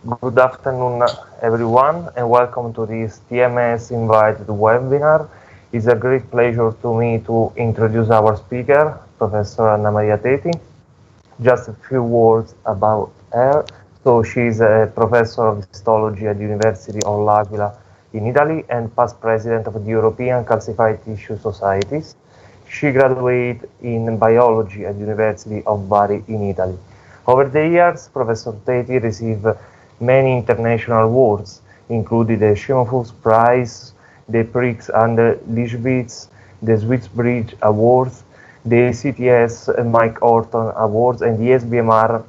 Good afternoon, everyone, and welcome to this TMS invited webinar. It's a great pleasure to me to introduce our speaker, Professor Namaya Tati. Just a few words about her. So she's a professor of histology at the University of L'Aquila in Italy and past president of the European Calcified Tissue Societies. She graduated in biology at the University of Bari in Italy. Over the years, Professor Tati received many international awards, including the Schimmel Prize, the Prix under Lischwitz, the Swiss Bridge Awards, the CTS Mike Horton Awards, and the SBMR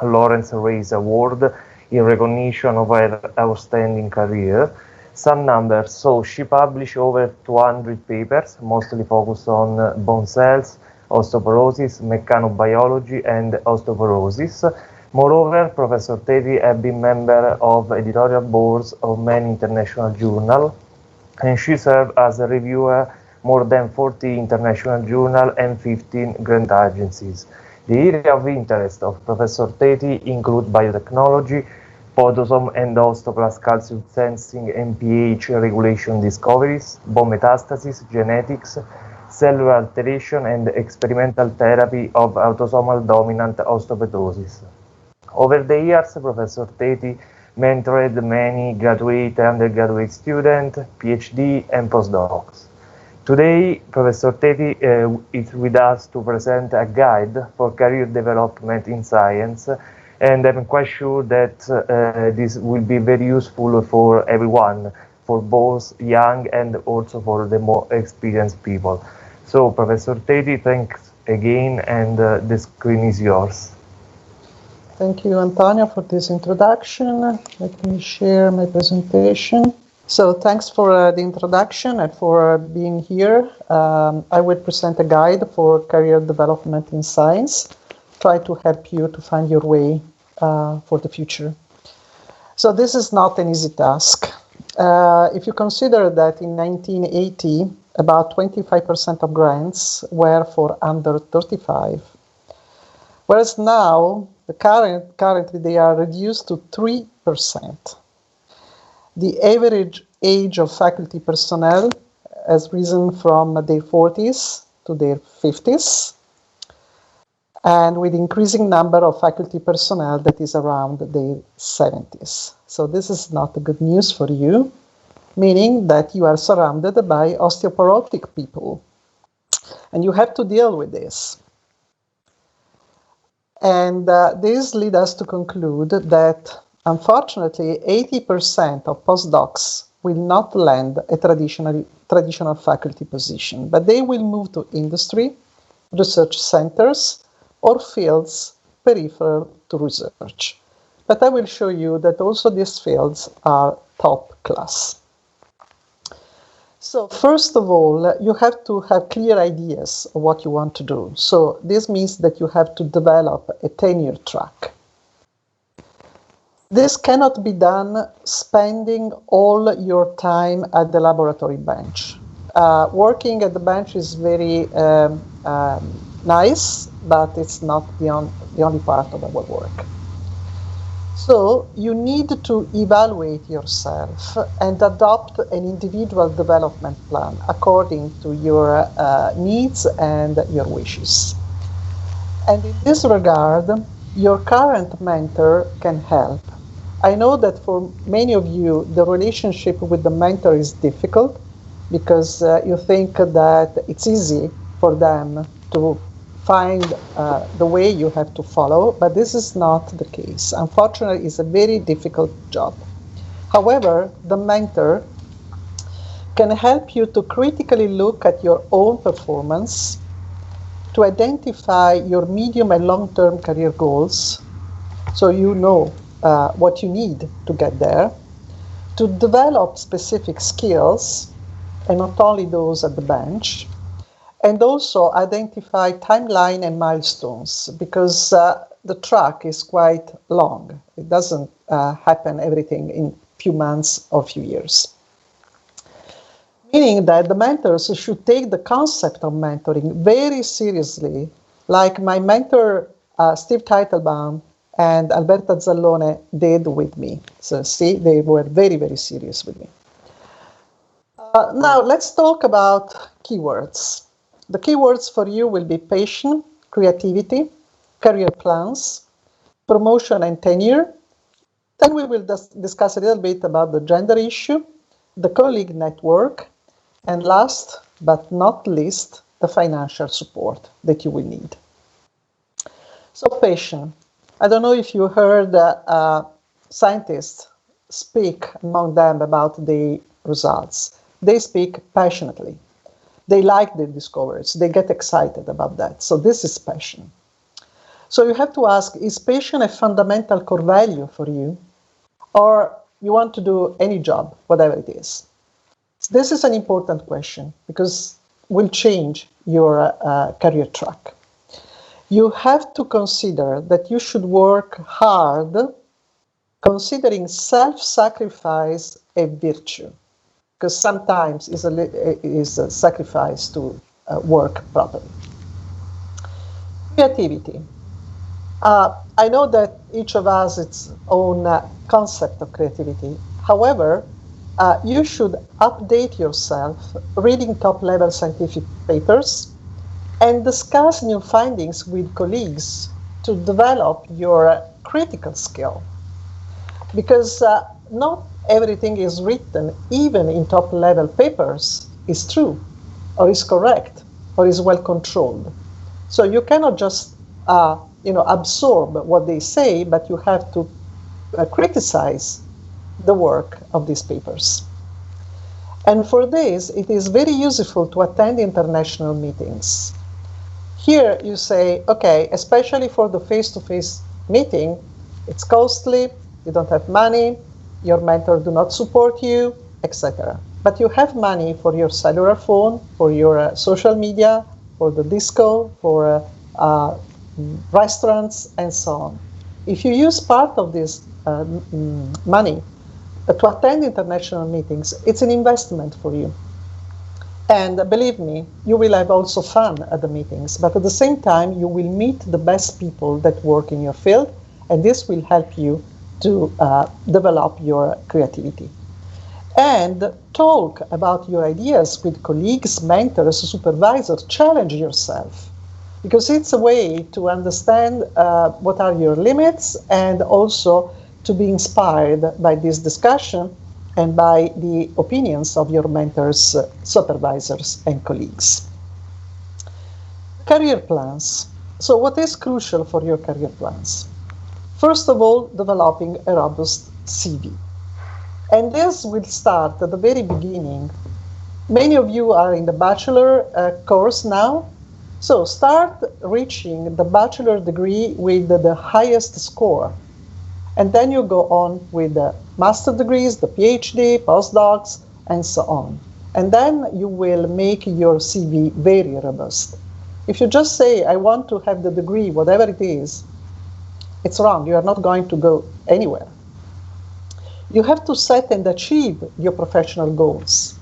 Lawrence Reyes Award in recognition of her outstanding career. Some numbers. So she published over 200 papers, mostly focused on bone cells, osteoporosis, mechanobiology, and osteoporosis. Moreover, Professor Tati has been member of editorial boards of many international journals, and she served as a reviewer more than 40 international journals and 15 grant agencies. The area of interest of Professor Tati include biotechnology, podosome and osteoclast calcium sensing and pH regulation discoveries, bone metastasis, genetics, cellular alteration, and experimental therapy of autosomal dominant osteoporosis. Over the years, Professor Tati mentored many graduate, undergraduate students, PhD, and postdocs. Today, Professor Tati is with us to present a guide for career development in science, and I'm quite sure that this will be very useful for everyone, for both young and also for the more experienced people. So, Professor Tati, thanks again, and the screen is yours. Thank you, Antonio, for this introduction. Let me share my presentation. So thanks for the introduction and for being here. I will present a guide for career development in science, try to help you to find your way for the future. So this is not an easy task. If you consider that in 1980, about 25% of grants were for under 35, whereas now, currently they are reduced to 3%. The average age of faculty personnel has risen from their 40s to their 50s, and with increasing number of faculty personnel that is around their 70s. So this is not good news for you, meaning that you are surrounded by osteoporotic people, and you have to deal with this. And this leads us to conclude that, unfortunately, 80% of postdocs will not land a traditional faculty position, but they will move to industry, research centers, or fields peripheral to research. But I will show you that also these fields are top class. So first of all, you have to have clear ideas of what you want to do. So this means that you have to develop a tenure track. This cannot be done spending all your time at the laboratory bench. Working at the bench is very nice, but it's not the only part of our work. So you need to evaluate yourself and adopt an individual development plan according to your needs and your wishes. And in this regard, your current mentor can help. I know that for many of you, the relationship with the mentor is difficult because you think that it's easy for them to find the way you have to follow, but this is not the case. Unfortunately, it's a very difficult job. However, the mentor can help you to critically look at your own performance, to identify your medium and long-term career goals, so you know what you need to get there, to develop specific skills, and not only those at the bench, and also identify timeline and milestones, because the track is quite long. It doesn't happen everything in few months or few years. Meaning that the mentors should take the concept of mentoring very seriously, like my mentor, Steve Teitelbaum, and Alberta Zallone did with me. So see, they were very, very serious with me. Now let's talk about keywords. The keywords for you will be passion, creativity, career plans, promotion and tenure. Then we will discuss a little bit about the gender issue, the colleague network, and last but not least, the financial support that you will need. So passion. I don't know if you heard scientists speak among them about the results. They speak passionately. They like the discoveries. They get excited about that. So this is passion. So you have to ask, is passion a fundamental core value for you? Or you want to do any job, whatever it is? This is an important question because it will change your career track. You have to consider that you should work hard, considering self-sacrifice a virtue, because sometimes it's a sacrifice to work properly. Creativity. I know that each of us has its own concept of creativity. However, you should update yourself reading top-level scientific papers and discuss new findings with colleagues to develop your critical skill. Because not everything is written, even in top-level papers, is true, or is correct, or is well controlled. So you cannot just absorb what they say, but you have to criticize the work of these papers. And for this, it is very useful to attend international meetings. Here you say, okay, especially for the face-to-face meeting, it's costly, you don't have money, your mentor do not support you, etc. But you have money for your cellular phone, for your social media, for the disco, for restaurants, and so on. If you use part of this money to attend international meetings, it's an investment for you. And believe me, you will have also fun at the meetings, but at the same time, you will meet the best people that work in your field, and this will help you to develop your creativity. And talk about your ideas with colleagues, mentors, supervisors, challenge yourself, because it's a way to understand what are your limits and also to be inspired by this discussion and by the opinions of your mentors, supervisors, and colleagues. Career plans. So what is crucial for your career plans? First of all, developing a robust CV. And this will start at the very beginning. Many of you are in the bachelor course now. So start reaching the bachelor degree with the highest score. And then you go on with the master degrees, the PhD, postdocs, and so on. And then you will make your CV very robust. If you just say, I want to have the degree, whatever it is, it's wrong. You are not going to go anywhere. You have to set and achieve your professional goals.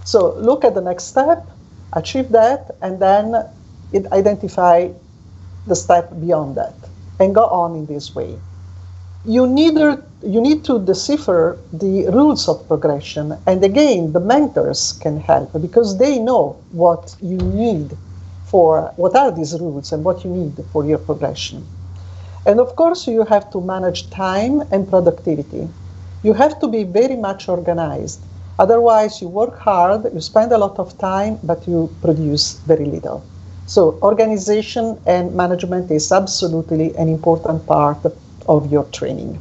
So look at the next step, achieve that, and then identify the step beyond that, and go on in this way. You need to decipher the rules of progression, and again, the mentors can help because they know what you need for, what are these rules and what you need for your progression. And of course, you have to manage time and productivity. You have to be very much organized. Otherwise, you work hard, you spend a lot of time, but you produce very little. So organization and management is absolutely an important part of your training.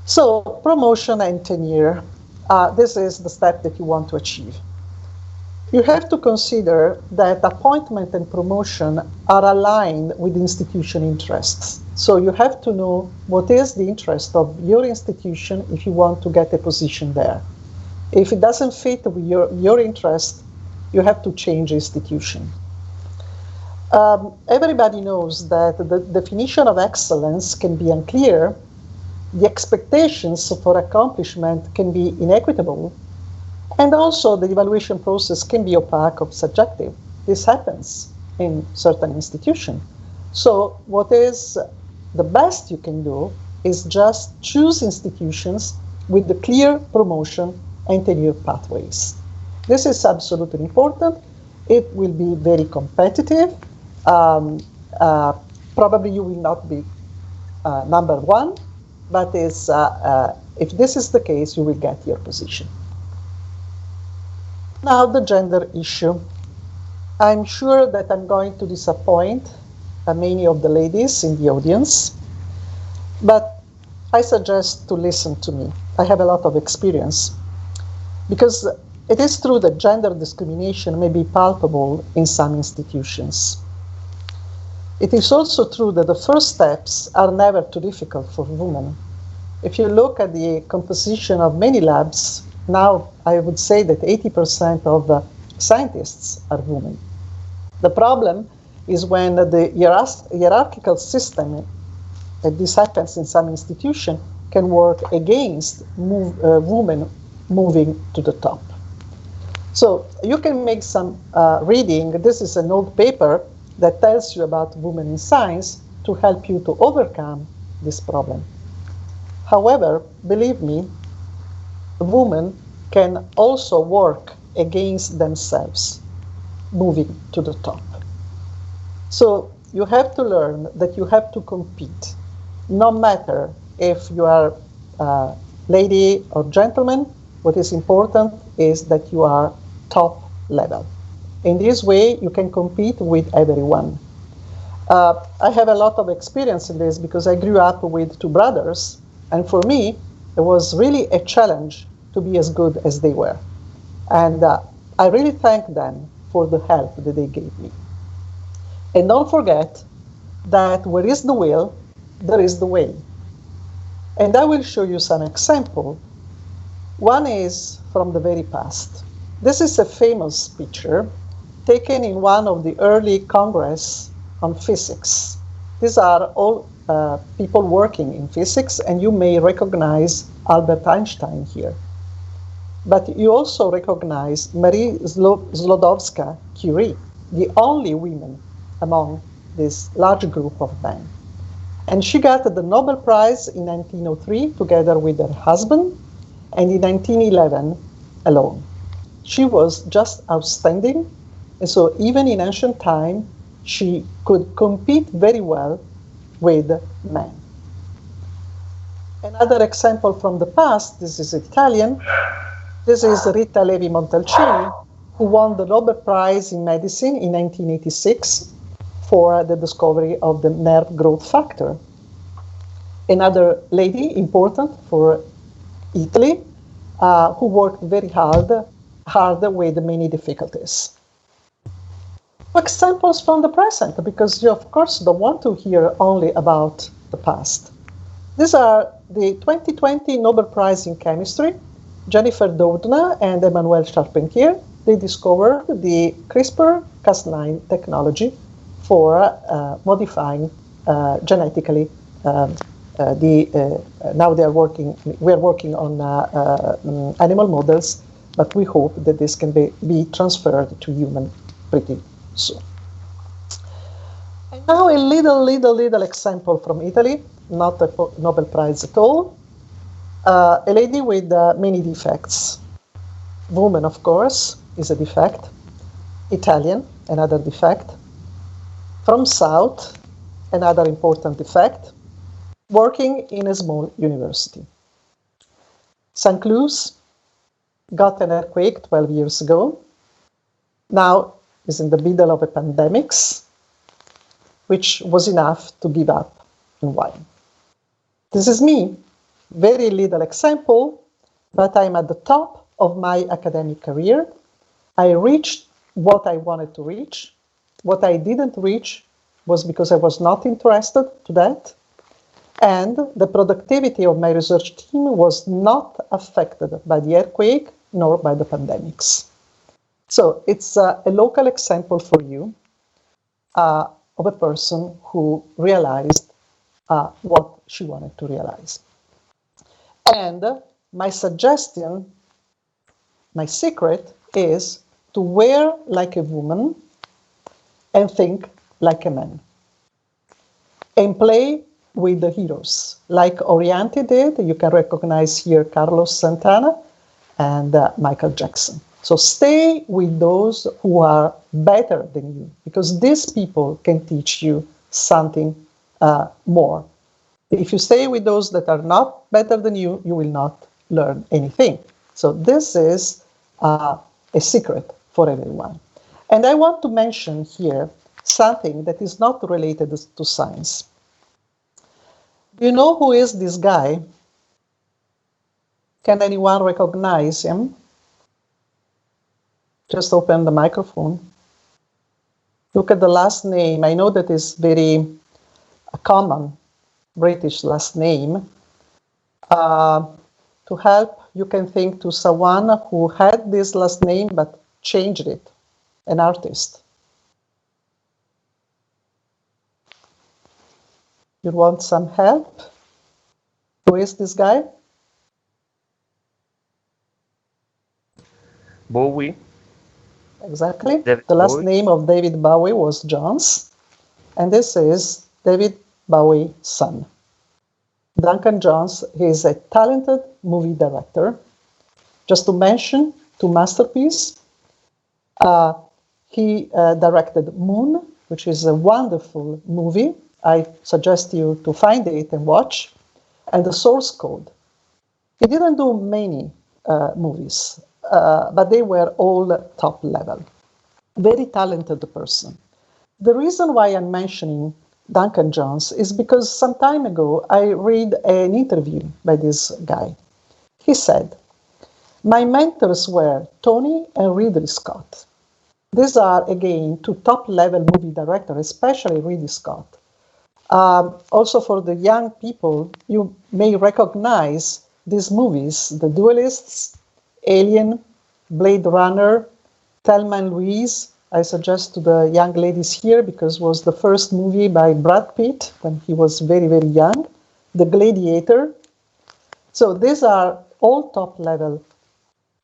So promotion and tenure, this is the step that you want to achieve. You have to consider that appointment and promotion are aligned with institution interests. So you have to know what is the interest of your institution if you want to get a position there. If it doesn't fit with your interest, you have to change institution. Everybody knows that the definition of excellence can be unclear, the expectations for accomplishment can be inequitable, and also the evaluation process can be opaque or subjective. This happens in certain institutions. So what is the best you can do is just choose institutions with the clear promotion and tenure pathways. This is absolutely important. It will be very competitive. Probably you will not be number one, but if this is the case, you will get your position. Now the gender issue. I'm sure that I'm going to disappoint many of the ladies in the audience, but I suggest to listen to me. I have a lot of experience, because it is true that gender discrimination may be palpable in some institutions. It is also true that the first steps are never too difficult for women. If you look at the composition of many labs, now I would say that 80% of scientists are women. The problem is when the hierarchical system, that this happens in some institution, can work against women moving to the top. So you can make some reading. This is an old paper that tells you about women in science to help you to overcome this problem. However, believe me, women can also work against themselves moving to the top. So you have to learn that you have to compete, no matter if you are a lady or gentleman. What is important is that you are top level. In this way, you can compete with everyone. I have a lot of experience in this because I grew up with two brothers, and for me, it was really a challenge to be as good as they were. And I really thank them for the help that they gave me. And don't forget that where is the will, there is the way. And I will show you some examples. One is from the very past. This is a famous picture taken in one of the early Congress on physics. These are all people working in physics, and you may recognize Albert Einstein here. But you also recognize Marie Sklodowska-Curie, the only woman among this large group of men. And she got the Nobel Prize in 1903 together with her husband, and in 1911 alone. She was just outstanding, and so even in ancient time, she could compete very well with men. Another example from the past, this is Italian. This is Rita Levi-Montalcini, who won the Nobel Prize in Medicine in 1986 for the discovery of the nerve growth factor. Another lady important for Italy, who worked very hard with many difficulties. Examples from the present, because you of course don't want to hear only about the past. These are the 2020 Nobel Prize in Chemistry, Jennifer Doudna and Emmanuel Charpentier. They discovered the CRISPR-Cas9 technology for modifying genetically now we're working on animal models, but we hope that this can be transferred to human pretty soon. And now a little example from Italy, not a Nobel Prize at all. A lady with many defects. Woman, of course, is a defect. Italian, another defect. From South, another important defect. Working in a small university. St. Cloud got an earthquake 12 years ago. Now is in the middle of a pandemic, which was enough to give up and why. This is me. Very little example, but I'm at the top of my academic career. I reached what I wanted to reach. What I didn't reach was because I was not interested to that. And the productivity of my research team was not affected by the earthquake nor by the pandemics. So it's a local example for you of a person who realized what she wanted to realize. And my suggestion, my secret is to wear like a woman and think like a man. and play with the heroes. Like Oriente did, you can recognize here Carlos Santana and Michael Jackson. So stay with those who are better than you, because these people can teach you something more. If you stay with those that are not better than you, you will not learn anything. So this is a secret for everyone. And I want to mention here something that is not related to science. Do you know who is this guy? Can anyone recognize him? Just open the microphone. Look at the last name. I know that is very common British last name. To help, you can think to someone who had this last name but changed it, an artist. You want some help? Who is this guy? Bowie. Exactly. David the last Bowie. name of David Bowie was Jones, and this is David Bowie's son. Duncan Jones is a talented movie director. Just to mention two masterpieces. He directed Moon, which is a wonderful movie. I suggest you to find it and watch. And The Source Code. He didn't do many movies, but they were all top level. Very talented person. The reason why I'm mentioning Duncan Jones is because some time ago I read an interview by this guy. He said, "My mentors were Tony and Ridley Scott. These are, again, two top-level movie directors, especially Ridley Scott. Also for the young people, you may recognize these movies, The Duelists, Alien, Blade Runner, Thelma and Louise. I suggest to the young ladies here because it was the first movie by Brad Pitt when he was very, very young. The Gladiator. So these are all top-level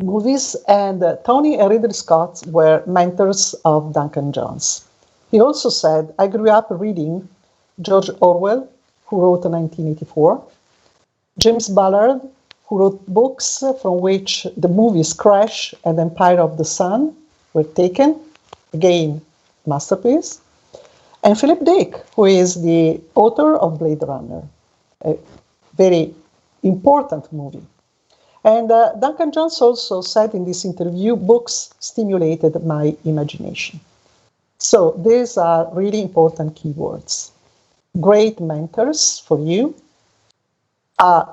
movies, and Tony and Ridley Scott were mentors of Duncan Jones. He also said, I grew up reading George Orwell, who wrote 1984, James Ballard, who wrote books from which the movies Crash and Empire of the Sun were taken, again, masterpiece, and Philip Dick, who is the author of Blade Runner, a very important movie. And Duncan Jones also said in this interview, books stimulated my imagination. So these are really important keywords. Great mentors for you.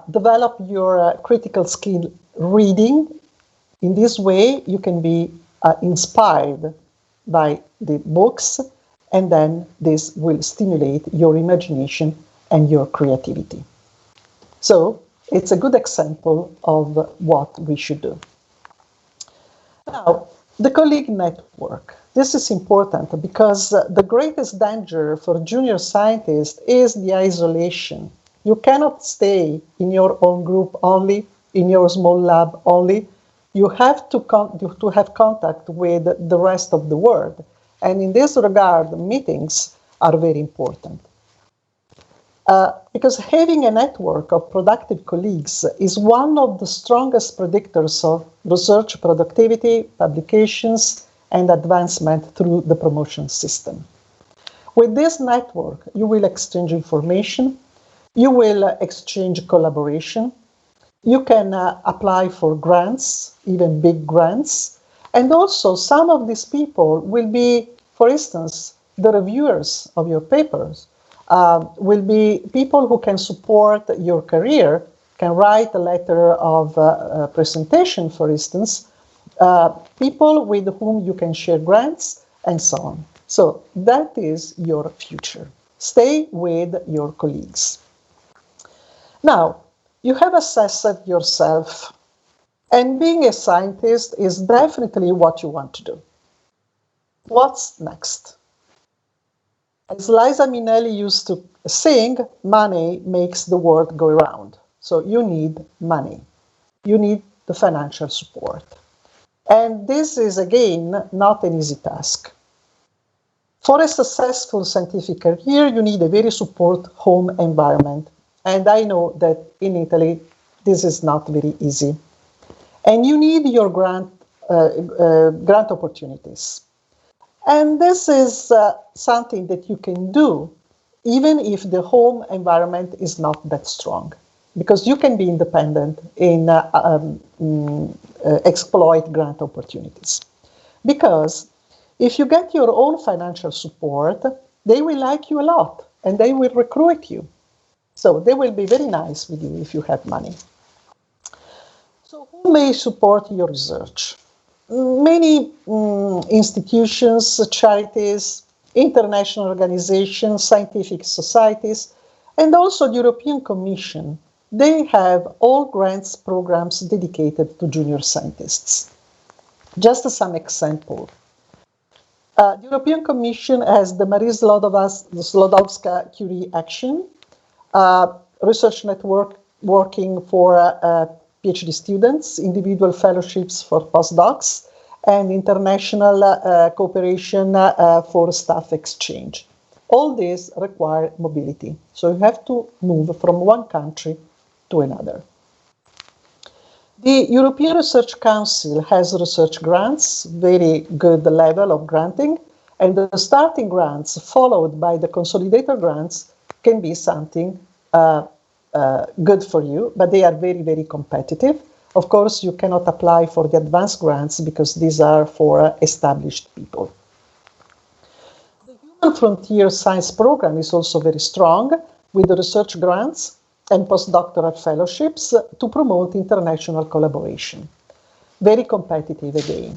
Develop your critical skill reading. In this way, you can be inspired by the books, and then this will stimulate your imagination and your creativity. So it's a good example of what we should do. Now, the colleague network. This is important because the greatest danger for junior scientists is the isolation. You cannot stay in your own group only, in your small lab only. You have to have contact with the rest of the world. And in this regard, meetings are very important. Because having a network of productive colleagues is one of the strongest predictors of research productivity, publications, and advancement through the promotion system. With this network, you will exchange information, you will exchange collaboration, you can apply for grants, even big grants, and also some of these people will be, for instance, the reviewers of your papers, will be people who can support your career, can write a letter of presentation, for instance, people with whom you can share grants, and so on. So that is your future. Stay with your colleagues. Now, you have assessed yourself, and being a scientist is definitely what you want to do. What's next? As Liza Minnelli used to sing, money makes the world go round. So you need money. You need the financial support. And this is, again, not an easy task. For a successful scientific career, you need a very support home environment. And I know that in Italy, this is not very easy. And you need your grant opportunities. And this is something that you can do even if the home environment is not that strong, because you can be independent in exploit grant opportunities. Because if you get your own financial support, they will like you a lot and they will recruit you. So they will be very nice with you if you have money. So who may support your research? Many institutions, charities, international organizations, scientific societies, and also the European Commission. They have all grants programs dedicated to junior scientists. Just some example. The European Commission has the Marie Sklodowska Curie Action, research network working for PhD students, individual fellowships for postdocs, and international cooperation for staff exchange. All these require mobility, so you have to move from one country to another. The European Research Council has research grants, very good level of granting, and the starting grants followed by the consolidator grants can be something good for you, but they are very, very competitive. Of course, you cannot apply for the advanced grants because these are for established people. The Human Frontier Science Program is also very strong with the research grants and postdoctoral fellowships to promote international collaboration. Very competitive again.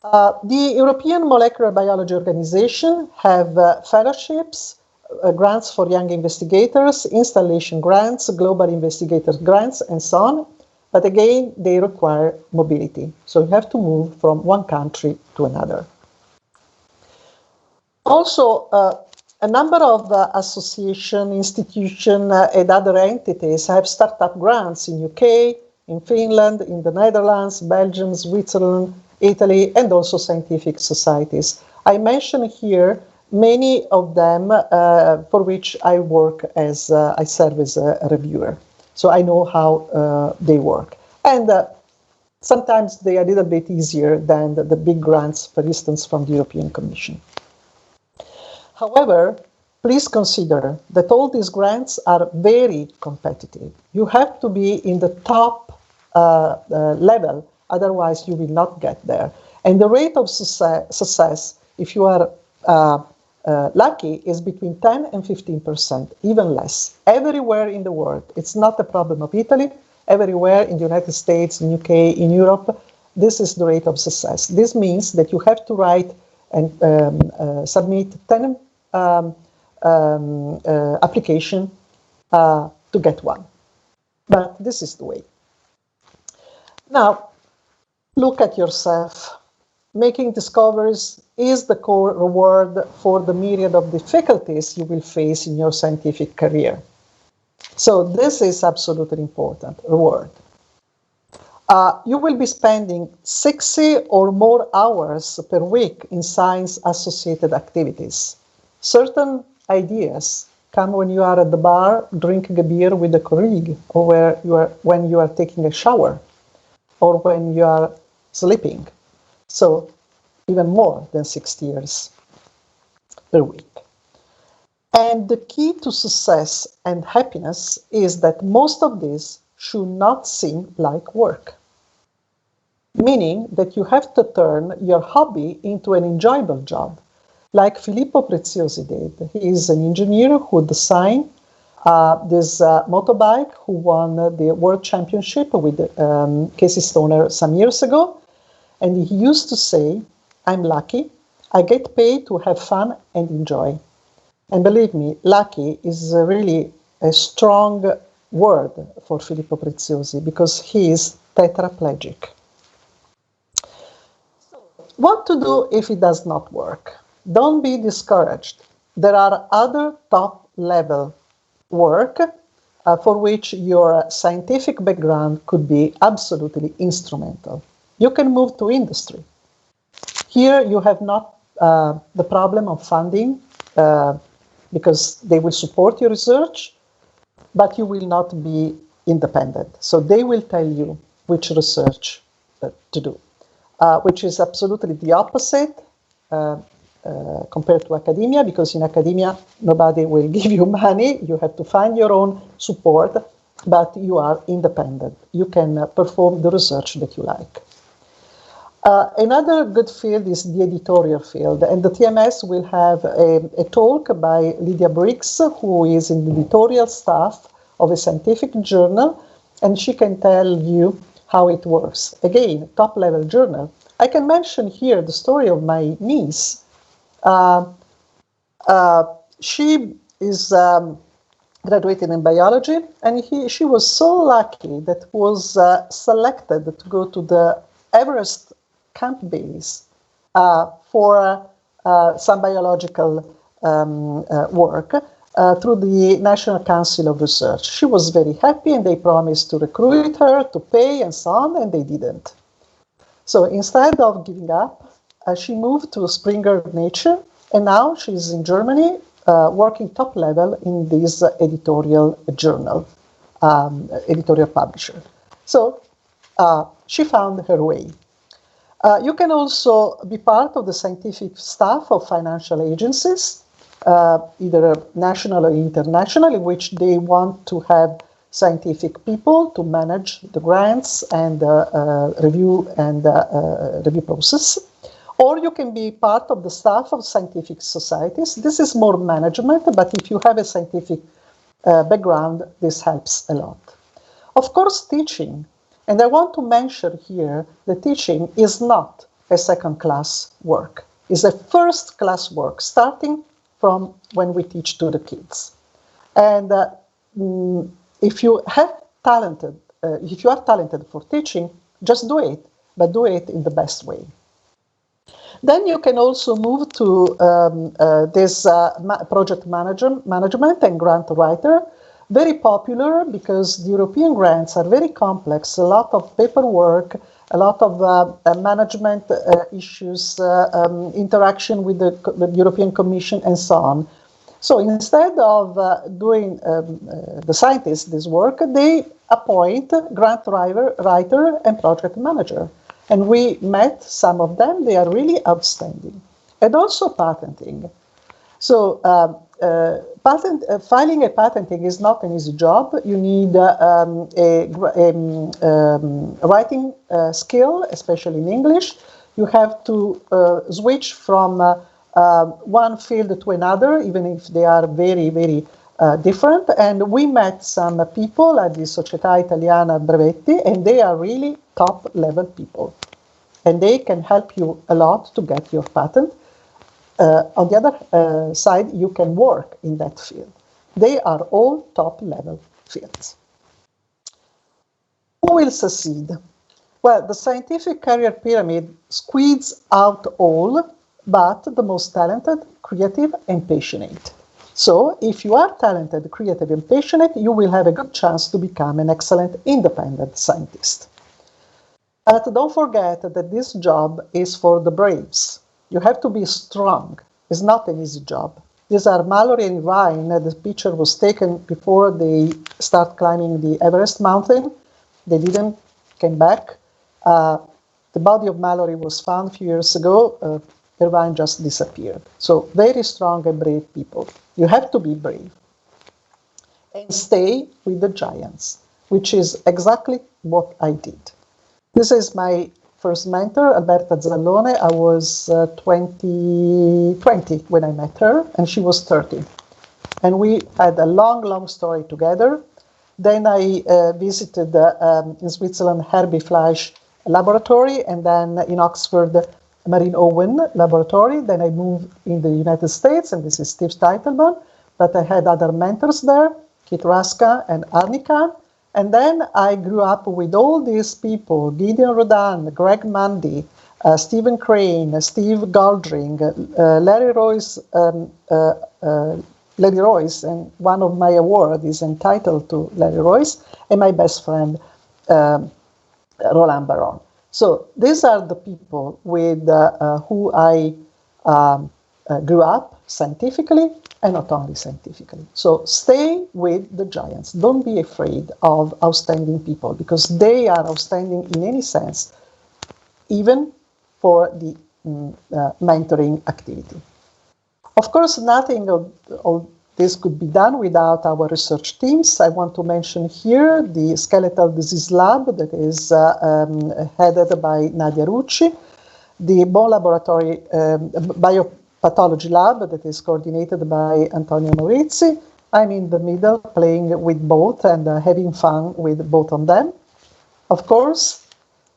The European Molecular Biology Organization have fellowships, grants for young investigators, installation grants, global investigator grants, and so on. But again, they require mobility. So you have to move from one country to another. Also, a number of association, institution, and other entities have startup grants in UK, in Finland, in the Netherlands, Belgium, Switzerland, Italy, and also scientific societies. I mention here many of them for which I work as, I serve as a reviewer. So I know how they work. And sometimes they are a little bit easier than the big grants, for instance, from the European Commission. However, please consider that all these grants are very competitive. You have to be in the top level, otherwise you will not get there. And the rate of success, if you are lucky, is between 10 and 15%, even less. Everywhere in the world, it's not a problem of Italy, everywhere in the United States, in UK, in Europe, this is the rate of success. This means that you have to write and submit 10 application to get one. But this is the way. Now, look at yourself. Making discoveries is the core reward for the myriad of difficulties you will face in your scientific career. So this is absolutely important, reward. You will be spending 60 or more hours per week in science-associated activities. Certain ideas come when you are at the bar drinking a beer with a colleague, or when you are taking a shower, or when you are sleeping. So even more than 60 hours per week. And the key to success and happiness is that most of this should not seem like work. Meaning that you have to turn your hobby into an enjoyable job, like Filippo Preziosi did. He is an engineer who designed this motorbike, who won the World Championship with Casey Stoner some years ago. And he used to say, I'm lucky, I get paid to have fun and enjoy. And believe me, lucky is really a strong word for Filippo Preziosi because he is tetraplegic. So, what to do if it does not work? Don't be discouraged. There are other top-level work for which your scientific background could be absolutely instrumental. You can move to industry. Here you have not the problem of funding, because they will support your research, but you will not be independent. So they will tell you which research to do, which is absolutely the opposite compared to academia, because in academia, nobody will give you money. You have to find your own support, but you are independent. You can perform the research that you like. Another good field is the editorial field, and the TMS will have a talk by Lydia Briggs, who is in the editorial staff of a scientific journal, and she can tell you how it works. Again, top-level journal. I can mention here the story of my niece. She is graduated in biology, and she was so lucky that was selected to go to the Everest camp base for some biological work through the National Council of Research. She was very happy, and they promised to recruit her, to pay, and so on, and they didn't. So instead of giving up, she moved to Springer Nature, and now she's in Germany working top level in this editorial journal, editorial publisher. So she found her way. You can also be part of the scientific staff of financial agencies, either national or international, in which they want to have scientific people to manage the grants and review process. Or you can be part of the staff of scientific societies. This is more management, but if you have a scientific background, this helps a lot. Of course, teaching. And I want to mention here that teaching is not a second-class work. It's a first-class work, starting from when we teach to the kids. And if you are talented for teaching, just do it, but do it in the best way. Then you can also move to this project management and grant writer. Very popular because the European grants are very complex, a lot of paperwork, a lot of management issues, interaction with the European Commission, and so on. So instead of doing the scientists this work, they appoint grant writer and project manager. And we met some of them. They are really outstanding. And also patenting. So filing a patenting is not an easy job. You need a writing skill, especially in English. You have to switch from one field to another, even if they are very, very different. And we met some people at the Società Italiana Brevetti, and they are really top-level people. And they can help you a lot to get your patent. On the other side, you can work in that field. They are all top-level fields. Who will succeed? Well, the scientific career pyramid squeezes out all but the most talented, creative, and passionate. So, if you are talented, creative, and passionate, you will have a good chance to become an excellent independent scientist. But don't forget that this job is for the braves. You have to be strong. It's not an easy job. These are Mallory and Ryan. The picture was taken before they start climbing the Everest mountain. They didn't came back. The body of Mallory was found a few years ago. Irvine just disappeared. So very strong and brave people. You have to be brave. And stay with the giants, which is exactly what I did. This is my first mentor, Alberta Zallone. I was 20 when I met her, and she was 30. And we had a long, long story together. Then I visited in Switzerland Herbie Fleisch laboratory, and then in Oxford Marine Owen laboratory. Then I moved in the United States, and this is Steve Teitelbaum. But I had other mentors there, Kit Raska and Arnika. And then I grew up with all these people, Gideon Rodan, Greg Mundy, Stephen Crane, Steve Goldring, Larry Royce, and one of my awards is entitled to Larry Royce, and my best friend, Roland Baron. So these are the people with who I grew up scientifically and not only scientifically. So stay with the giants. Don't be afraid of outstanding people, because they are outstanding in any sense, even for the mentoring activity. Of course, nothing of this could be done without our research teams. I want to mention here the skeletal disease lab that is headed by Nadia Rucci, the bone laboratory biopathology lab that is coordinated by Antonio Maurizi. I'm in the middle playing with both and having fun with both of them. Of course,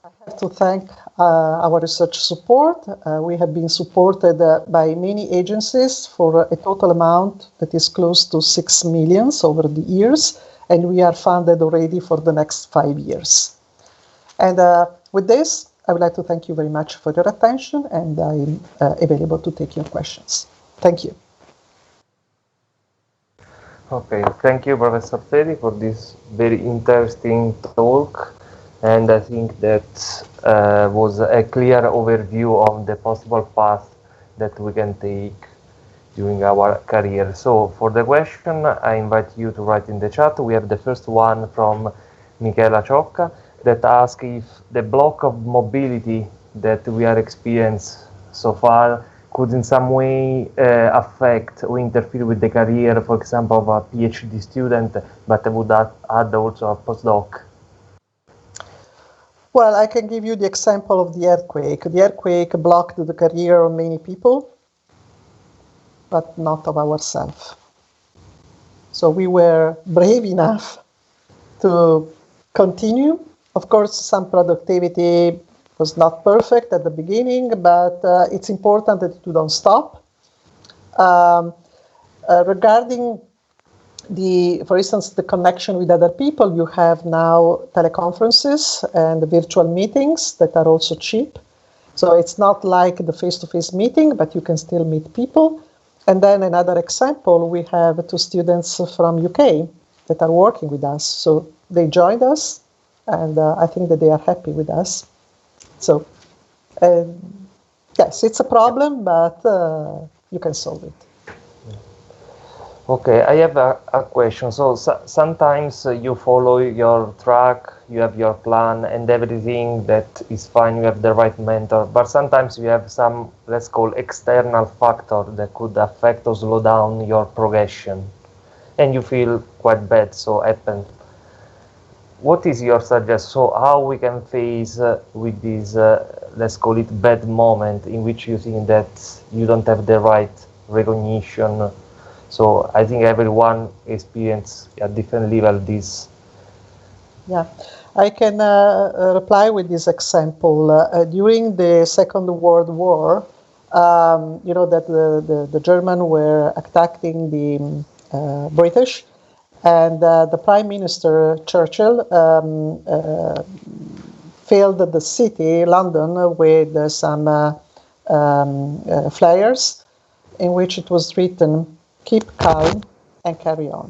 I have to thank our research support. We have been supported by many agencies for a total amount that is close to 6 million over the years, and we are funded already for the next 5 years. And with this, I would like to thank you very much for your attention, and I'm available to take your questions. Thank you. Okay, thank you, Professor Teti, for this very interesting talk. And I think that was a clear overview of the possible path that we can take during our career. So for the question, I invite you to write in the chat. We have the first one from Michela Ciocca that asks if the block of mobility that we are experiencing so far could in some way affect or interfere with the career, for example, of a PhD student, but would add also a postdoc. Well, I can give you the example of the earthquake. The earthquake blocked the career of many people, but not of ourselves. So we were brave enough to continue. Of course, some productivity was not perfect at the beginning, but it's important that you don't stop. Regarding for instance, the connection with other people, you have now teleconferences and virtual meetings that are also cheap. So it's not like the face-to-face meeting, but you can still meet people. And then another example, we have 2 students from UK that are working with us. So they joined us, and I think that they are happy with us. So yes, it's a problem, but you can solve it. Okay, I have a question. So sometimes you follow your track, you have your plan and everything that is fine, you have the right mentor, but sometimes you have some, let's call, external factor that could affect or slow down your progression, and you feel quite bad, so happen. What is your suggestion? So how we can face with this, let's call it, bad moment in which you think that you don't have the right recognition? So I think everyone experiences at different level this. Yeah, I can reply with this example. During the Second World War, you know that the Germans were attacking the British, and the Prime Minister Churchill filled the city, London, with some flyers in which it was written, "Keep calm and carry on."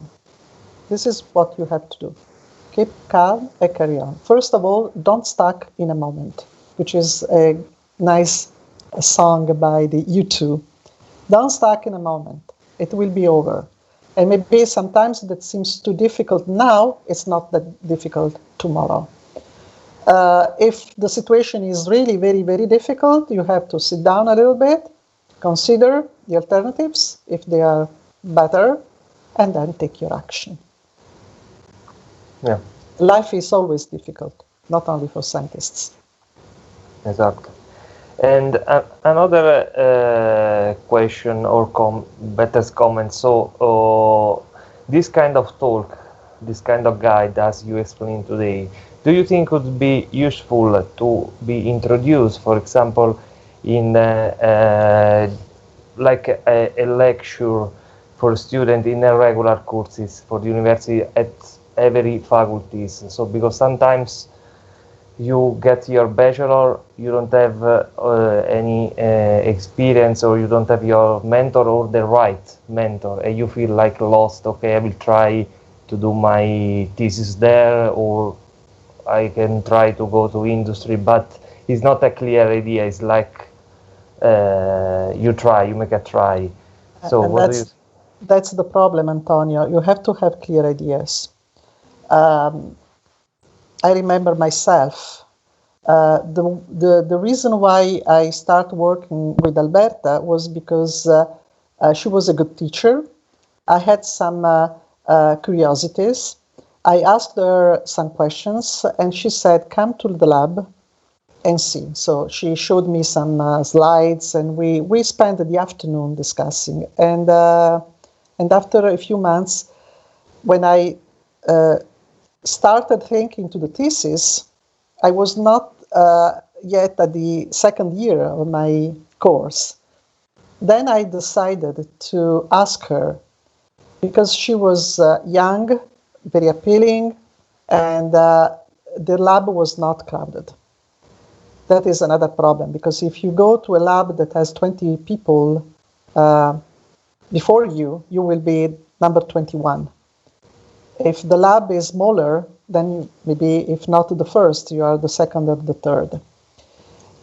This is what you have to do. Keep calm and carry on. First of all, don't stuck in a moment, which is a nice song by the U2. Don't stuck in a moment. It will be over. And maybe sometimes that seems too difficult now, it's not that difficult tomorrow. If the situation is really very, very difficult, you have to sit down a little bit, consider the alternatives, if they are better, and then take your action. Yeah. Life is always difficult, not only for scientists. Exactly. And another question or better comment. So this kind of talk, this kind of guide, as you explained today, do you think would be useful to be introduced, for example, in like a lecture for students in regular courses for the university at every faculties? So because sometimes you get your bachelor, you don't have any experience, or you don't have your mentor or the right mentor, and you feel like lost. Okay, I will try to do my thesis there, or I can try to go to industry, but it's not a clear idea. It's like you make a try. So And what do you? that's the problem, Antonio. You have to have clear ideas. I remember myself. The reason why I started working with Alberta was because she was a good teacher. I had some curiosities. I asked her some questions, and she said, "Come to the lab and see." So she showed me some slides, and we spent the afternoon discussing. And after a few months, when I started thinking to the thesis, I was not yet at the second year of my course. Then I decided to ask her, because she was young, very appealing, and the lab was not crowded. That is another problem, because if you go to a lab that has 20 people before you, you will be number 21. If the lab is smaller, then maybe if not the first, you are the second or the third.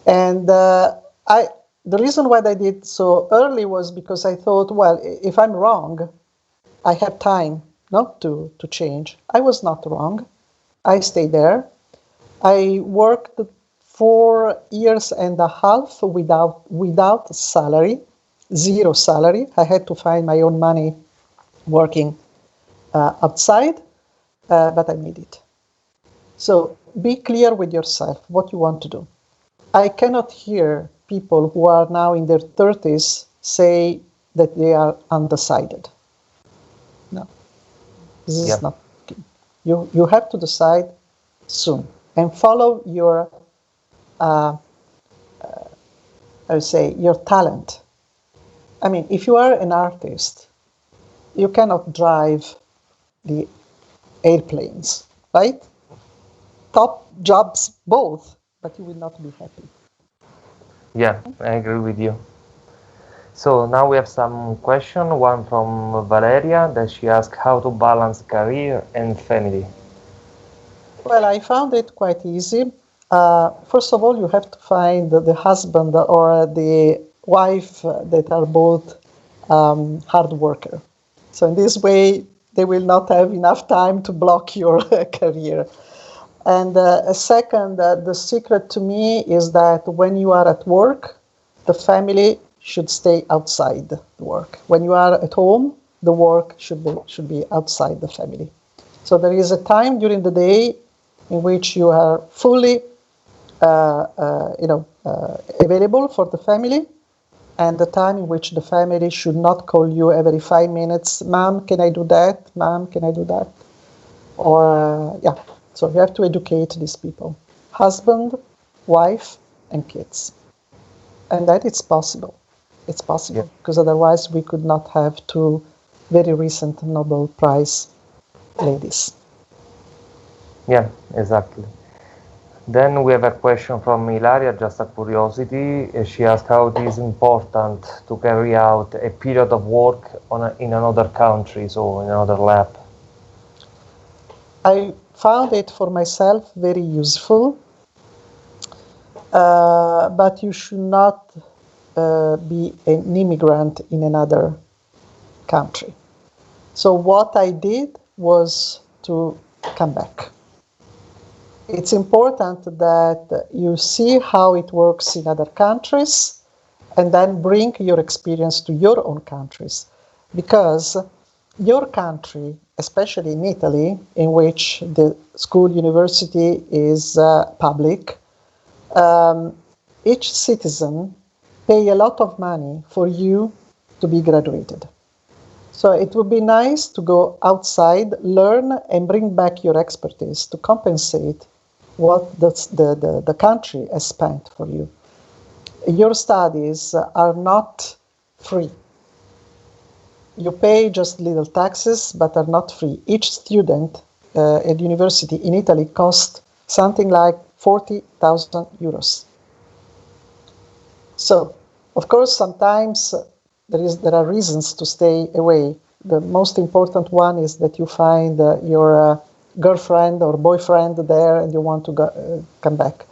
And the reason why I did so early was because I thought, well, if I'm wrong, I have time not to change. I was not wrong. I stayed there. I worked 4 years and a half without salary, zero salary. I had to find my own money working outside, but I made it. So be clear with yourself what you want to do. I cannot hear people who are now in their 30s say that they are undecided. No, this is not. You have to decide soon and follow your, I would say, your talent. I mean, if you are an artist, you cannot drive the airplanes, right? Top jobs both, but you will not be happy. Yeah, I agree with you. So now we have some question, one from Valeria, that she asked how to balance career and family. Well, I found it quite easy. First of all, you have to find the husband or the wife that are both hard worker. So in this way, they will not have enough time to block your career. And second, the secret to me is that when you are at work, the family should stay outside the work. When you are at home, the work should be outside the family. So there is a time during the day in which you are fully, available for the family, and the time in which the family should not call you every 5 minutes. Mom, can I do that? Mom, can I do that? Or So you have to educate these people: husband, wife, and kids, and that it's possible. It's possible because otherwise we could not have 2 very recent Nobel Prize ladies. Yeah, exactly. Then we have a question from Ilaria, just a curiosity. She asked how it is important to carry out a period of work in another country, so in another lab. I found it for myself very useful, but you should not be an immigrant in another country. So what I did was to come back. It's important that you see how it works in other countries and then bring your experience to your own countries, because your country, especially in Italy, in which the school university is public, each citizen pay a lot of money for you to be graduated. So it would be nice to go outside, learn, and bring back your expertise to compensate what the country has spent for you. Your studies are not free. You pay just little taxes, but are not free. Each student at university in Italy costs something like 40,000 euros. So, of course, sometimes there are reasons to stay away. The most important one is that you find your girlfriend or boyfriend there and you want to come back.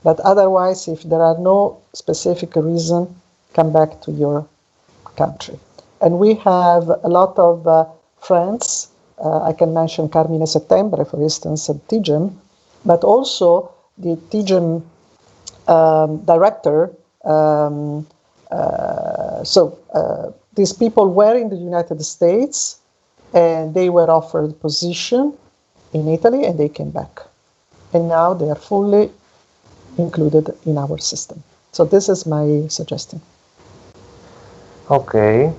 But otherwise, if there are no specific reason, come back to your country. And we have a lot of friends. I can mention Carmine Settembre, for instance, at TIGEM, but also the TIGEM director. These people were in the United States, and they were offered a position in Italy, and they came back. And now they are fully included in our system. So this is my suggestion. Okay.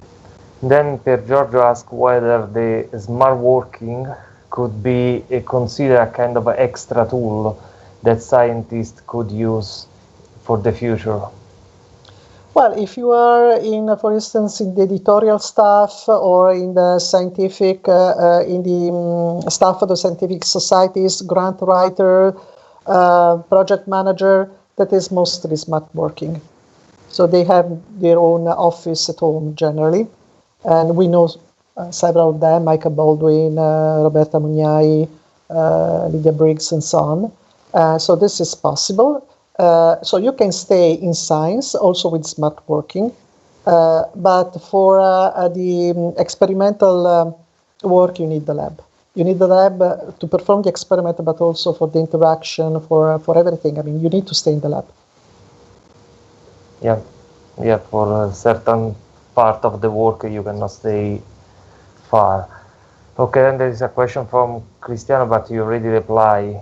Then Pier Giorgio asked whether the smart working could be considered a kind of an extra tool that scientists could use for the future. Well, if you are in, for instance, in the editorial staff or in the scientific, in the staff of the scientific societies, grant writer, project manager, that is mostly smart working. So they have their own office at home generally. And we know several of them, Micah Baldwin, Roberta Mugnai, Lydia Briggs, and so on. So this is possible. So you can stay in science also with smart working, but for the experimental work, you need the lab. You need the lab to perform the experiment, but also for the interaction, for everything. I mean, you need to stay in the lab. Yeah, for a certain part of the work you cannot stay far. Okay, then there is a question from Cristiano, but you already reply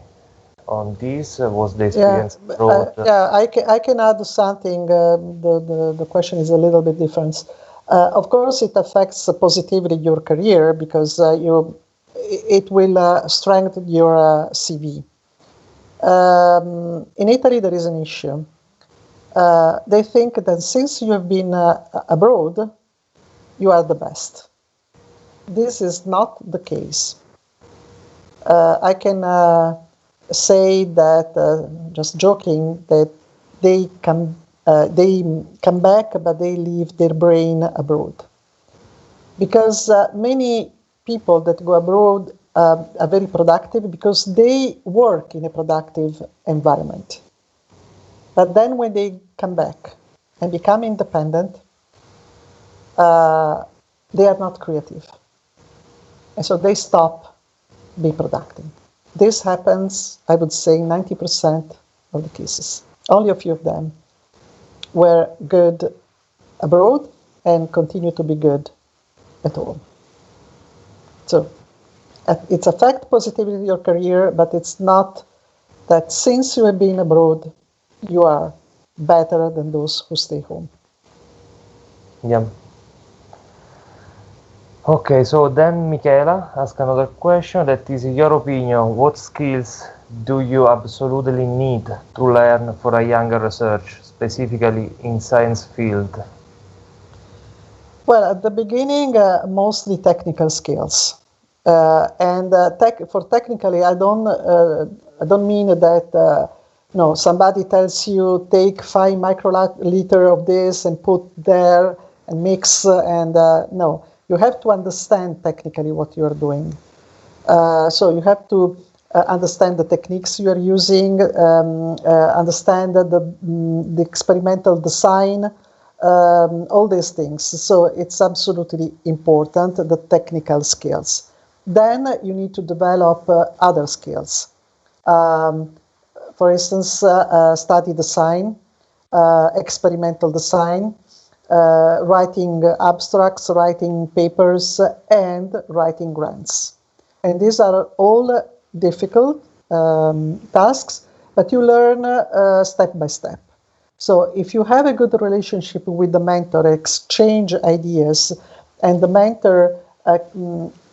on this. Was the experience abroad? I can add something. The question is a little bit different. Of course, it affects positively your career because it will strengthen your CV. In Italy, there is an issue. They think that since you have been abroad, you are the best. This is not the case. I can say that, just joking, that they come back, but they leave their brain abroad. Because many people that go abroad are very productive because they work in a productive environment. But then when they come back and become independent, they are not creative. And so they stop being productive. This happens, I would say, 90% of the cases. Only a few of them were good abroad and continue to be good at home. So it affects positively your career, but it's not that since you have been abroad, you are better than those who stay home. Yeah. Okay, so then Michela asks another question that is, in your opinion, what skills do you absolutely need to learn for a younger research, specifically in science field? Well, at the beginning, mostly technical skills. For technically, I don't mean that somebody tells you take 5 microliter of this and put there and mix and no. You have to understand technically what you are doing. So you have to understand the techniques you are using, understand the experimental design, all these things. So it's absolutely important, the technical skills. Then you need to develop other skills. For instance, study design, experimental design, writing abstracts, writing papers, and writing grants. And these are all difficult tasks, but you learn step by step. So if you have a good relationship with the mentor, exchange ideas, and the mentor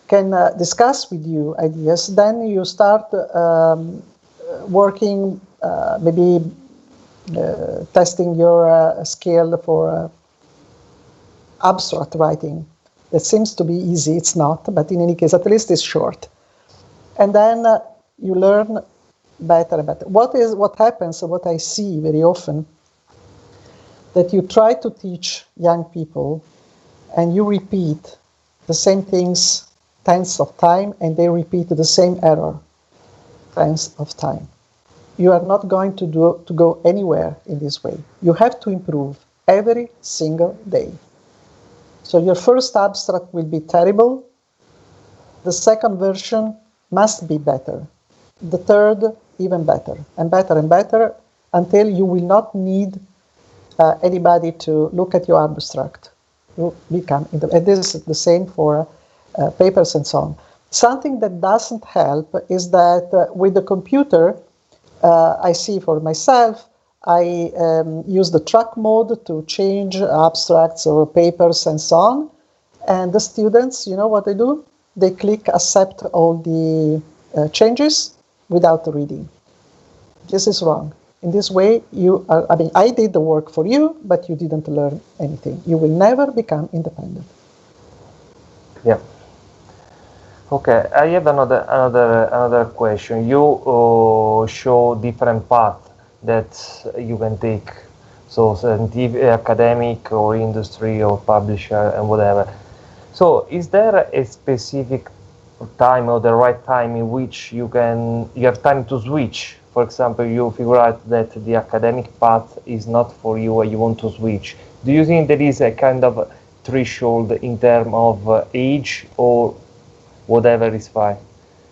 can discuss with you ideas, then you start working, maybe testing your skill for abstract writing. That seems to be easy. It's not, but in any case, at least it's short. And then you learn better and better. What happens, what I see very often, that you try to teach young people and you repeat the same things tens of times and they repeat the same error tens of times. You are not going to go anywhere in this way. You have to improve. every single day. So your first abstract will be terrible. The second version must be better. The third, even better, and better and better, until you will not need anybody to look at your abstract. You become, and this is the same for papers and so on. Something that doesn't help is that with the computer, I see for myself, I use the track mode to change abstracts or papers and so on. And the students, you know what they do? They click accept all the changes without reading. This is wrong. In this way, I did the work for you, but you didn't learn anything. You will never become independent. Yeah. Okay, I have another question. You show different paths that you can take, so scientific, academic, or industry, or publisher, and whatever. So, is there a specific time or the right time in which you have time to switch? For example, you figure out that the academic path is not for you and you want to switch. Do you think there is a kind of threshold in terms of age, or whatever is fine?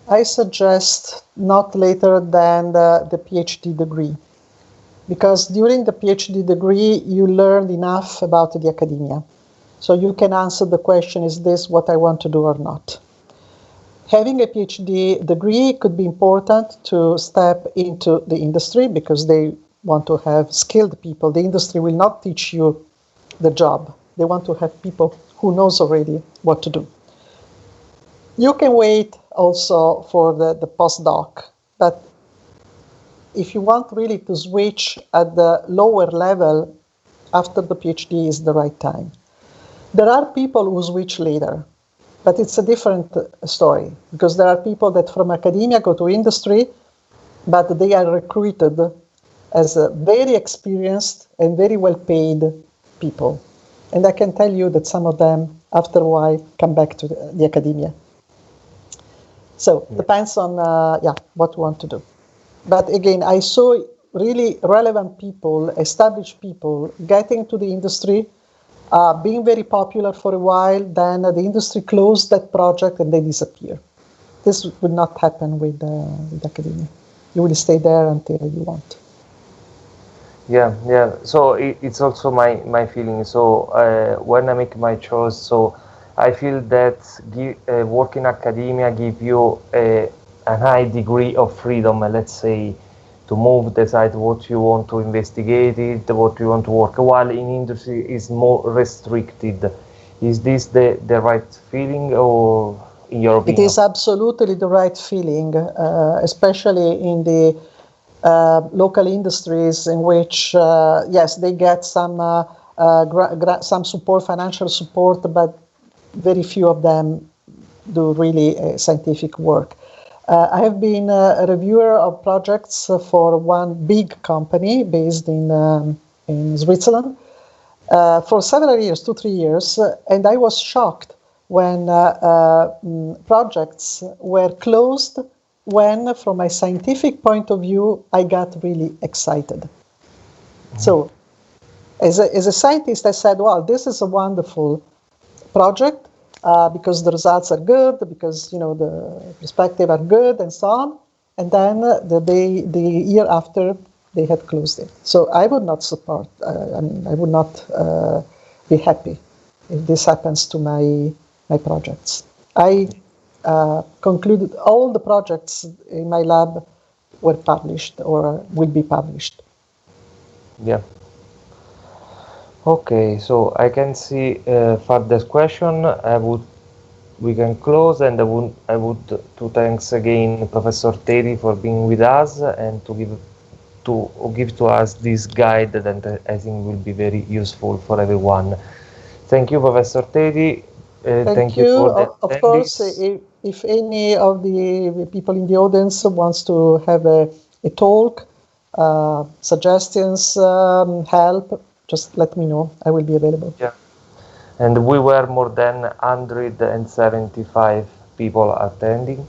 I suggest not later than the PhD degree, because during the PhD degree, you learn enough about the academia. So you can answer the question, is this what I want to do or not? Having a PhD degree could be important to step into the industry because they want to have skilled people. The industry will not teach you the job. They want to have people who knows already what to do. You can wait also for the postdoc, but if you want really to switch at the lower level, after the PhD is the right time. There are people who switch later. But it's a different story, because there are people that from academia go to industry, but they are recruited as very experienced and very well-paid people. And I can tell you that some of them, after a while, come back to the academia. So depends on what you want to do. But again, I saw really relevant people, established people, getting to the industry, being very popular for a while, then the industry closed that project and they disappear. This would not happen with academia. You will stay there until you want. Yeah. So it's also my feeling. So when I make my choice, so I feel that work in academia give you a high degree of freedom, let's say, to move, decide what you want to investigate it, what you want to work, while in industry is more restricted. Is this the right feeling, or in your opinion? It is absolutely the right feeling, especially in the local industries in which, yes, they get some support, financial support, but very few of them do really scientific work. I have been a reviewer of projects for one big company based in Switzerland for several years, 2-3 years, and I was shocked when projects were closed when, from a scientific point of view, I got really excited. Mm-hmm. So, as a scientist, I said, well, this is a wonderful project. Because the results are good, because the perspective are good, and so on. And then the year after, they had closed it. So I would not support. I would not be happy if this happens to my projects. I concluded all the projects in my lab were published or will be published. Yeah. Okay, so I can see further question. We can close, and I would to thanks again Professor Tati for being with us and to give to us this guide that I think will be very useful for everyone. Thank you, Professor Tati. Thank you. For the of course, if any of the people in the audience wants to have a talk, suggestions, help, just let me know. I will be available. Yeah. And we were more than 175 people attending,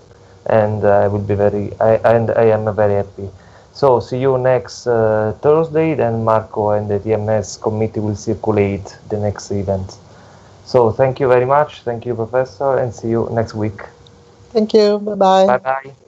and I will be I am very happy. So see you next Thursday, then Marco and the TMS committee will circulate the next event. So thank you very much. Thank you, Professor, and see you next week. Thank you. Bye-bye. Bye-bye.